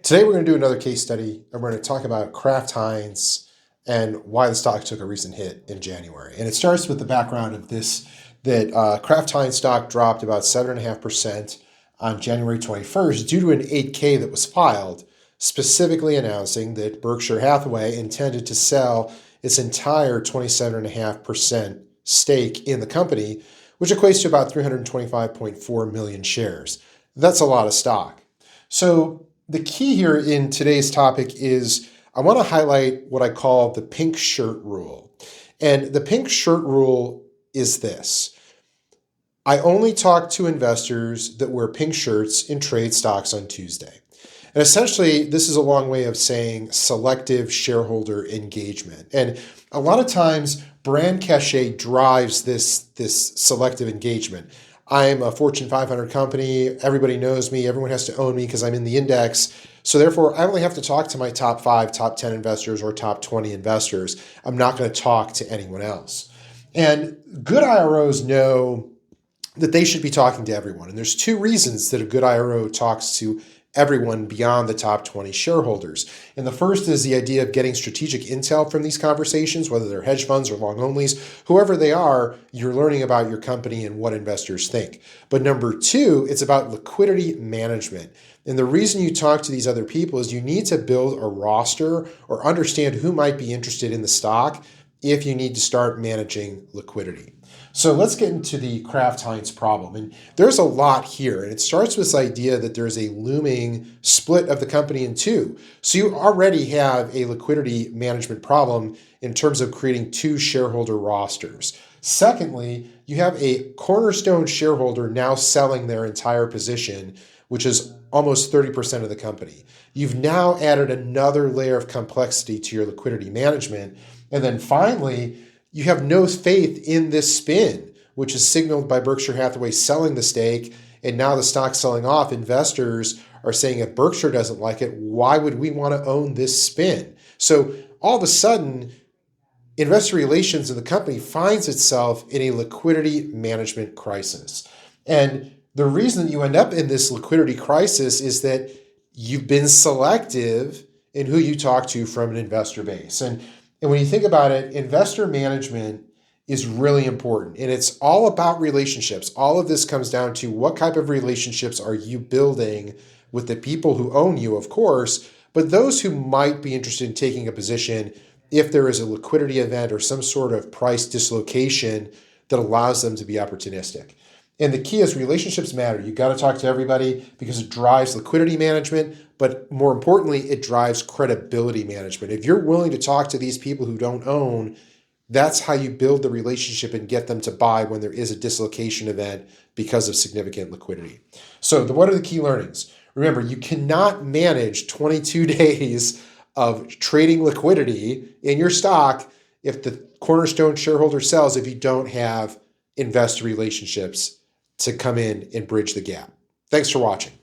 Today we're going to do another case study, and we're going to talk about Kraft Heinz and why the stock took a recent hit in January. And it starts with the background of this, that Kraft Heinz stock dropped about 7.5% on January 21st due to an 8K that was filed, specifically announcing that Berkshire Hathaway intended to sell its entire 27.5% stake in the company, which equates to about 325.4 million shares. That's a lot of stock. So the key here in today's topic is I want to highlight what I call the pink shirt rule. And the pink shirt rule is this. I only talk to investors that wear pink shirts and trade stocks on Tuesday. And essentially, this is a long way of saying selective shareholder engagement. And a lot of times, brand cachet drives this selective engagement. I'm a Fortune 500 company. Everybody knows me. Everyone has to own me because I'm in the index. So therefore, I only have to talk to my top 5, top 10 investors or top 20 investors. I'm not going to talk to anyone else. And good IROs know that they should be talking to everyone. And there's 2 reasons that a good IRO talks to everyone beyond the top 20 shareholders. And the first is the idea of getting strategic intel from these conversations, whether they're hedge funds or long onlys, whoever they are, you're learning about your company and what investors think. But number 2, it's about liquidity management. And the reason you talk to these other people is you need to build a roster or understand who might be interested in the stock if you need to start managing liquidity. So let's get into the Kraft Heinz problem. And there's a lot here. And it starts with this idea that there's a looming split of the company in 2. So you already have a liquidity management problem in terms of creating 2 shareholder rosters. Secondly, you have a cornerstone shareholder now selling their entire position, which is almost 30% of the company. You've now added another layer of complexity to your liquidity management. And then finally, you have no faith in this spin, which is signaled by Berkshire Hathaway selling the stake, and now the stock selling off. Investors are saying if Berkshire doesn't like it, why would we want to own this spin? So all of a sudden, investor relations in the company finds itself in a liquidity management crisis. And the reason that you end up in this liquidity crisis is that you've been selective in who you talk to from an investor base. And when you think about it, investor management is really important. And it's all about relationships. All of this comes down to what type of relationships are you building with the people who own you, of course, but those who might be interested in taking a position if there is a liquidity event or some sort of price dislocation that allows them to be opportunistic. And the key is relationships matter. You've got to talk to everybody because it drives liquidity management, but more importantly, it drives credibility management. If you're willing to talk to these people who don't own, that's how you build the relationship and get them to buy when there is a dislocation event because of significant liquidity. So what are the key learnings? Remember, you cannot manage 22 days of trading liquidity in your stock if the cornerstone shareholder sells if you don't have investor relationships to come in and bridge the gap. Thanks for watching.